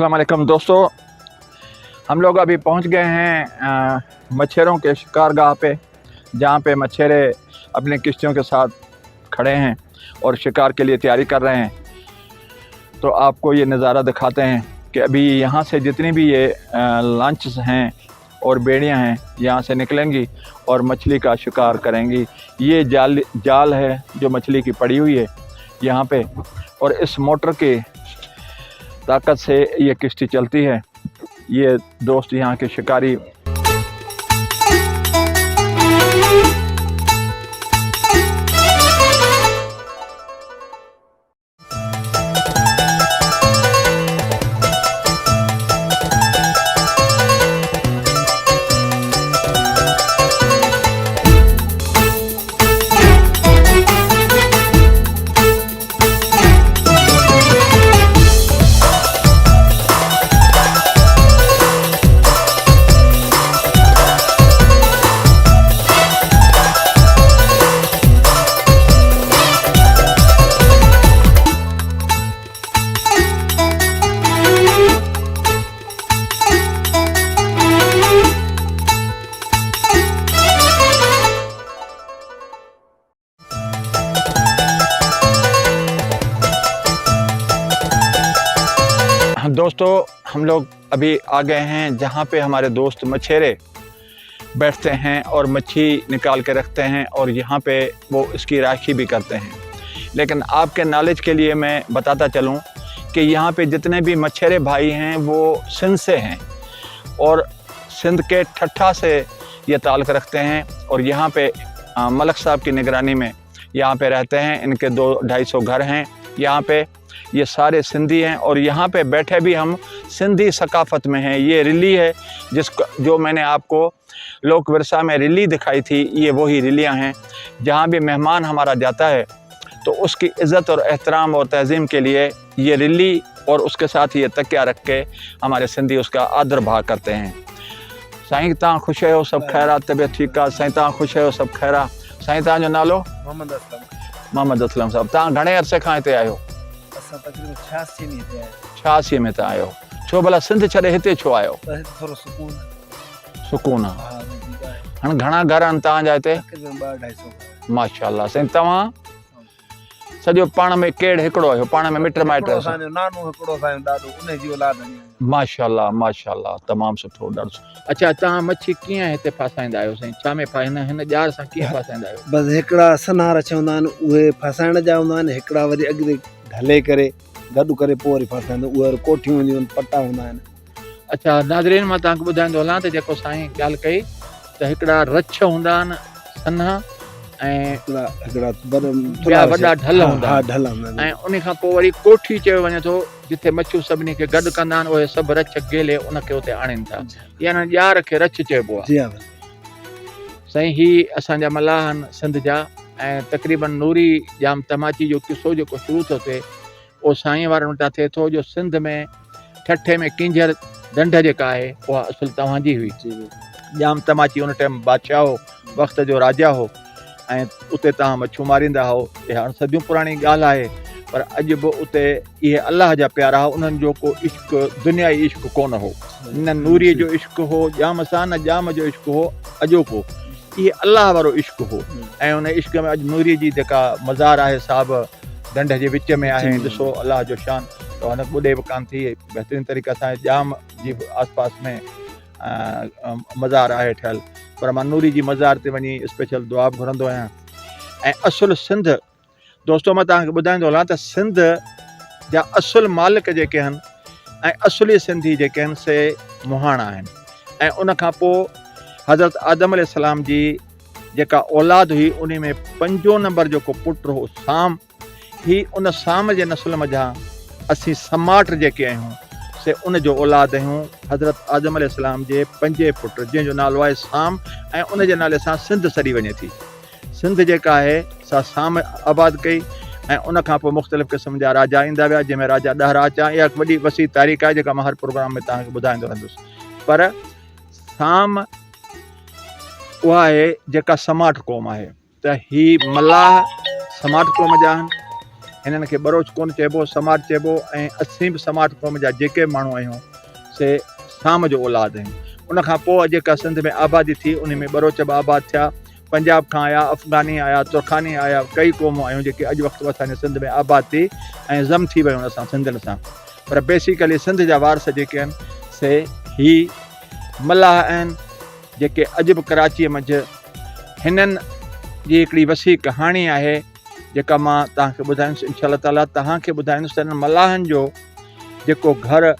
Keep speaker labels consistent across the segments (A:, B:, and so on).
A: अस्सलाम वालेकुम दोस्तों, हम लोग अभी पहुंच गए हैं मच्छरों के शिकारगाह पे, जहां पे मच्छरे अपने किश्तियों के साथ खड़े हैं और शिकार के लिए तैयारी कर रहे हैं। तो आपको ये नज़ारा दिखाते हैं कि अभी यहाँ से जितनी भी ये लॉन्च हैं और बेड़ियाँ हैं यहाँ से निकलेंगी और मछली का शिकार करेंगी। ये जाल है जो मछली की पड़ी हुई है यहाँ पे, और इस मोटर की ताकत से ये किश्ती चलती है। ये दोस्त यहाँ के शिकारी दोस्तों, हम लोग अभी आ गए हैं जहाँ पे हमारे दोस्त मछेरे बैठते हैं और मच्छी निकाल के रखते हैं और यहाँ पे वो इसकी राखी भी करते हैं। लेकिन आपके नॉलेज के लिए मैं बताता चलूँ कि यहाँ पे जितने भी मछेरे भाई हैं वो सिंध से हैं और सिंध के ठट्ठा से ये ताल्लुक़ रखते हैं और यहाँ पे मलक साहब की निगरानी में यहाँ पे रहते हैं। इनके 200-250 घर हैं यहाँ पे। ये सारे सिंधी हैं और यहाँ पे बैठे भी हम सिंधी सकाफ़त में हैं। ये रिली है जो मैंने आपको लोक विरसा में रिली दिखाई थी, ये वही रिलियाँ हैं। जहाँ भी मेहमान हमारा जाता है तो उसकी इज़्ज़त और एहतराम और तहज़ीम के लिए ये रिली और उसके साथ ये तकिया रख के हमारे सिंधी उसका आदर भाव करते हैं। साईं तव्हां ख़ुशि आहियो, सभु ख़ैर, तबियत ठीकु आहे? साईं तव्हां ख़ुशि आहियो, सभु ख़ैर? साईं तव्हांजो नालो? मोहम्मद असलम साहब। तव्हां घणे अरसे खां हिते आहियो?
B: असां तक़रीबन 86 में हिते आहियूं।
A: 86 में त आहियो। छो भला सिंध छॾे हिते छो आहियो?
B: थोरो
A: सुकून आहे। हाणे घणा घर आहिनि तव्हांजा हिते?
B: तक़रीबन 200-250
A: माशाल्लाह। साईं तव्हां सॼो पाण में केड़ु हिकिड़ो आहियो, पाण में मिट माइट?
B: असांजो नानो हिकिड़ो, असांजो ॾाॾो, उन जी औलाद आहियूं।
A: माशाल्लाह माशाल्लाह, तमामु सुठो, ॾाढो सुठो। अच्छा, तव्हां मच्छी कीअं हिते फासाईंदा आहियो साईं? छा में हिन ॼार सां कीअं फासाईंदा आहियो?
B: बसि हिकिड़ा सनार चवंदा आहिनि, उहे फासाइण जा हूंदा आहिनि। हिकिड़ा वरी अॻिते ढले करे गॾु करे पोइ वरी फासाईंदा, उहे कोठियूं हूंदियूं आहिनि, पटा हूंदा आहिनि।
A: अच्छा नाज़रीन, मां तव्हांखे ॿुधाईंदो हलां त जेको साईं ॻाल्हि कई त हिकिड़ा रछ हूंदा आहिनि सन्हा ऐं ॿिया वॾा ढल हूंदा आहिनि ऐं उन खां पोइ वरी कोठी चयो वञे थो जिथे मच्छियूं सभिनी खे गॾु कंदा आहिनि। उहे सभु रछ गेले उनखे उते आणनि था, यानी ॼार खे रछ चइबो आहे। साईं ही असांजा मलाह आहिनि सिंध जा, ऐं तक़रीबन नूरी जाम तमाची जो किसो जेको शुरू थो थिए उहो साईं वारनि वटां थिए थो। जो सिंध में ठठे में किंजर ढंढ जेका आहे उहा असुल तव्हांजी हुई। जाम तमाची उन टाइम बादशाह हो, वक़्त जो राजा हो ऐं उते तव्हां मच्छियूं मारींदा हो। इहा हाणे सदियूं पुराणी ॻाल्हि आहे, पर अॼु बि उते इहे अलाह जा प्यारा हुआ। उन्हनि जो को इश्क़ दुनियाई इश्क़ कोन हो, न नूरीअ जो इश्क़ हो जाम सां, न जाम जो इश्क़ हो अॼोको। इहे अलाह वारो इश्क़ हो ऐं उन इश्क़ में अॼु नूरीअ जी जेका मज़ार आहे साहिब ढंढ जे विच में आहे। ॾिसो अलाह जो शान, त हुन ॿुॾे बि कान थी। बहितरीन तरीक़े सां जाम जी आसपास में मज़ार आहे ठहियलु, पर मां नूरी जी मज़ार ते वञी स्पेशल दुआ बि घुरंदो आहियां। ऐं असुल सिंध दोस्तो, मां तव्हांखे ॿुधाईंदो हलां त सिंध जा असुल मालिक जेके आहिनि ऐं असुली सिंधी जेके आहिनि से मुहाणा आहिनि। ऐं उन खां पोइ हज़रत आदम अलैहिस्सलाम जी जेका औलाद हुई उन में 5 नंबर जेको पुटु हो साम, ही उन साम जे नस्ल मझां असीं समाट जेके आहियूं से उन जो औलाद आहियूं। हज़रत आदम अलैहिस्सलाम जे 5 पुट जंहिंजो नालो आहे साम ऐं उन जे नाले सां सिंध सड़ी वञे थी। सिंध जेका आहे सा साम आबाद कई ऐं उन खां पोइ मुख़्तलिफ़ क़िस्म जा राजा ईंदा विया, जंहिंमें राजा ॾह अचा। इहा वॾी वसी तारीख़ आहे जेका मां हर प्रोग्राम में तव्हांखे ॿुधाईंदो रहंदुसि। पर साम उहा आहे जेका समाट क़ौम आहे। त ही मलाह समाट क़ौम जा आहिनि हिननि खे बरोच कोन चइबो, समाज चइबो। ऐं असीं बि समाज क़ौम जा जेके माण्हू आहियूं से साम जो औलाद आहियूं। उनखां पोइ जेका सिंध में आबादी थी उन में बरोच बि आबाद थिया। पंजाब खां आया, अफ़गानी आया, तुर्खानी आया, कई क़ौमूं आहियूं जेके अॼु वक़्तु असांजे सिंध में आबाद थी ऐं ज़म थी वियूं असां सिंधियुनि सां। पर बेसिकली सिंध जा वारस जेके आहिनि से ही मलाह आहिनि जेके अॼु बि कराचीअ मंझि हिननि जी हिकिड़ी वसी कहाणी आहे जेका मां तव्हांखे ॿुधाईंदुसि। इंशाअल्लाह ताला तव्हांखे ॿुधाईंदुसि त हिन मलाहनि जो जेको घर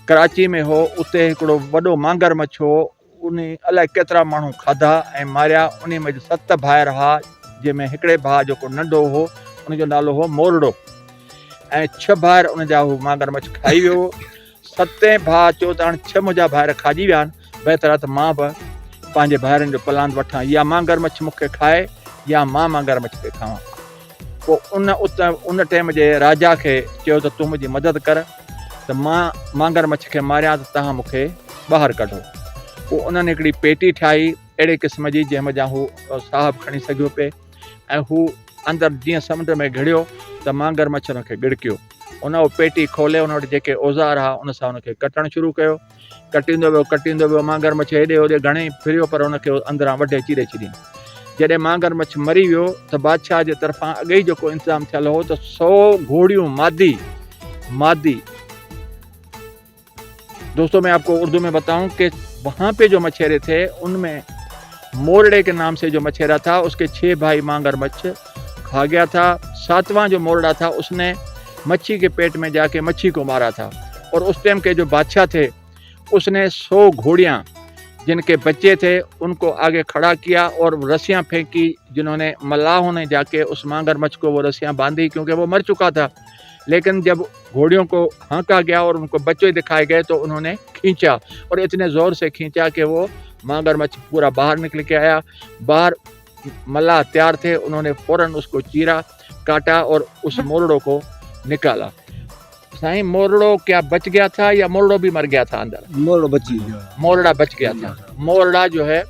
A: कराची में हो उते हिकिड़ो वॾो मांगर मछ हो। उन अलाए केतिरा माण्हू खाधा ऐं मारिया। उन में 7 भाइर हुआ जंहिंमें हिकिड़े भाउ जेको नंढो हो उनजो नालो हो मोरड़ो ऐं 6 भाइर उन जा हू मांगर मछ खाई वियो। 7 भाउ चयो त हाणे 6 मुंहिंजा भाइर खाइजी विया आहिनि, बहितर आहे त मां बि पंहिंजे भाइरनि जो प्लान वठां, या मांगर मछ मूंखे खाए या मां मांगर मछ खे खावां। पोइ उन टाइम जे राजा खे चयो त तूं मुंहिंजी मदद कर त मां मांगर मछ खे मारियां त तव्हां मूंखे ॿाहिरि कढो। पोइ उन्हनि हिकिड़ी पेटी ठाही अहिड़े क़िस्म जी जंहिं महिल हू साहब खणी सघियो पिए ऐं हू अंदरि जीअं समुंड में घिड़ियो त मांगर मछ हुनखे गिड़कियो। उन पेटी खोले उन वटि जेके औज़ार हुआ उन सां हुनखे कटणु शुरू कयो। कटींदो वियो मांगर मछ हेॾे होॾे घणेई फिरियो पर हुनखे अंदरां वढे चीरे छॾियईं। जॾहिं मांगर मछ मरी वियो त बादशाह जे तरफ़ां अॻे ई जेको इंतज़ाम थियल हो त 100 घोड़ियूं मादी। दोस्तों मैं आपको उर्दू में बताऊं कि वहाँ पे जो मछेरे थे उनमें मोरड़े के नाम से जो मछेरा था उसके 6 भाई मांगर मच्छ खा गया था। 7वां जो मोरड़ा था उसने मच्छी के पेट में जाके मच्छी को मारा था। और उस टाइम के जो बादशाह थे उसने 100 घोड़ियाँ जिनके बच्चे थे उनको आगे खड़ा किया और रस्सियाँ फेंकी। जिन्होंने मल्लाहों ने जाके उस मांगर मच्छ को वो रस्सियाँ बांधी क्योंकि वो मर चुका था। लेकिन जब घोड़ियों को हाँका गया और उनको बच्चे दिखाए गए तो उन्होंने खींचा और इतने ज़ोर से खींचा कि वो मगरमच्छ पूरा बाहर निकल के आया। बाहर मल्लाह तैयार थे, उन्होंने फ़ौरन उसको चीरा, काटा और उस मोरड़ों को निकाला। साईं मोरड़ो क्या बच गया था या मोरड़ो भी मर गया था अंदर?
B: मोरड़ा बच गया।
A: मोरड़ा बच गया था। मोरड़ा जो है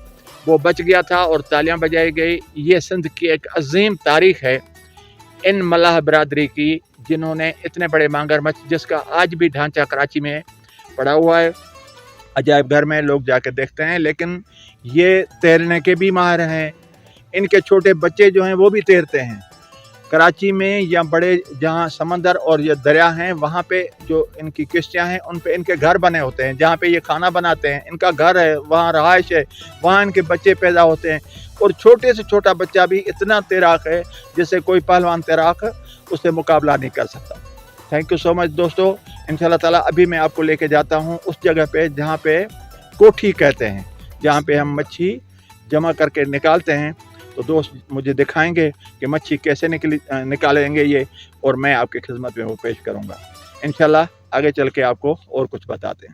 A: वो बच गया था और तालियां बजाई गई। ये सिंध की एक अजीम तारीख है इन मलाह बरादरी की जिन्होंने इतने बड़े मगरमच्छ जिसका आज भी ढांचा कराची में पड़ा हुआ है। अजायब घर में लोग जाकर देखते हैं। लेकिन ये तैरने के भी माहिर हैं। इनके छोटे बच्चे जो हैं वो भी तैरते हैं। कराची में या बड़े जहाँ समंदर और ये दरिया हैं वहाँ पे जो इनकी किश्तियाँ हैं उन पे इनके घर बने होते हैं। जहाँ पे ये खाना बनाते हैं इनका घर है, वहाँ रहाइश है, वहाँ इनके बच्चे पैदा होते हैं। और छोटे से छोटा बच्चा भी इतना तैराक है जिससे कोई पहलवान तैराक उससे मुकाबला नहीं कर सकता। थैंक यू सो मच दोस्तों। इंशाल्लाह ताला अभी मैं आपको लेके जाता हूँ उस जगह पे जहाँ पे कोठी कहते हैं, जहाँ पे हम मच्छी जमा करके निकालते हैं। तो दोस्त मुझे दिखाएंगे कि मच्छी कैसे निकालेंगे ये, और मैं आपकी खिदमत में वो पेश करूँगा। इंशाल्लाह आगे चल के आपको और कुछ बताते हैं।